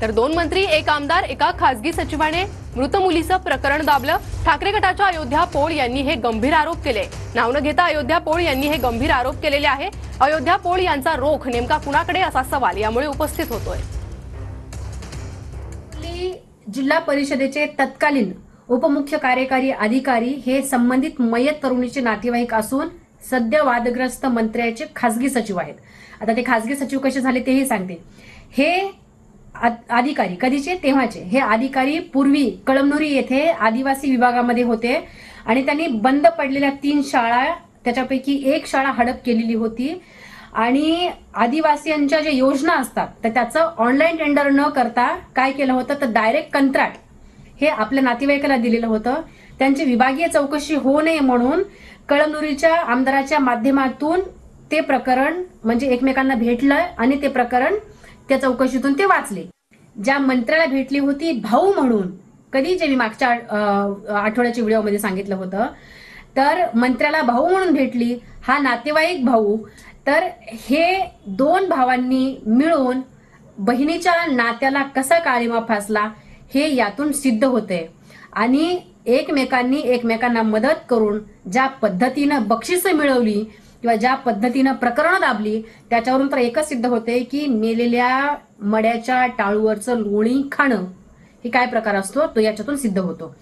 तर 2 मंत्री, एक आमदार, एका खासगी सचिवाने मृत मुलीचं प्रकरण दाबलं। ठाकरे गटाच्या अयोध्या पोळ यांनी हे गंभीर आरोप केले। नाव न घेता अयोध्या पोळ यांनी हे गंभीर आरोप केलेले आहे। अयोध्या पोळ यांचा रोख नेमका कुणाकडे असा सवाल यामुळे उपस्थित होतोय। जिल्हा परिषदेचे तत्कालीन उपमुख्य कार्यकारी अधिकारी हे संबंधित मयत तरुणीचे नातेवाईक असून सध्या वादग्रस्त मंत्र्याचे खासगी सचिव आहेत। आता ते खासगी सचिव कसे झाले तेही सांगते। हे अधिकारी कधीचे तेव्हाचे हे अधिकारी पूर्वी कळमनुरी येथे आदिवासी विभागामध्ये होते आणि त्यांनी बंद पडलेल्या 3 शाळा त्याच्यापैकी एक शाळा हडप केलेली होती आणि आदिवासीयांच्या जे योजना असतात तर त्याचं ऑनलाईन टेंडर न करता काय केलं होतं तर डायरेक्ट कंत्राट हे आपल्या नातेवाईकाला दिलेलं होतं। त्यांची विभागीय चौकशी होऊ नये म्हणून कळमनुरीच्या आमदाराच्या माध्यमातून ते प्रकरण म्हणजे एकमेकांना भेटलं आणि ते प्रकरण त्या चौकशीतून ते वाचले। ज्या मंत्र्याला भेटली होती भाऊ म्हणून, कधी जे मी मागच्या आठवड्याच्या व्हिडिओमध्ये सांगितलं होतं, तर मंत्र्याला भाऊ म्हणून भेटली, हा नातेवाईक भाऊ। तर हे 2 भावांनी मिळून बहिणीच्या नात्याला कसा काळिमा फासला हे यातून सिद्ध होते आणि एकमेकांनी एकमेकांना मदत करून ज्या पद्धतीनं बक्षिसं मिळवली किंवा ज्या पद्धतीनं प्रकरणं दाबली त्याच्यावरून तर एकच सिद्ध होते की मेलेल्या मड्याच्या टाळूवरचं लोणी खाणं हे काय प्रकार असतो तो याच्यातून सिद्ध होतो।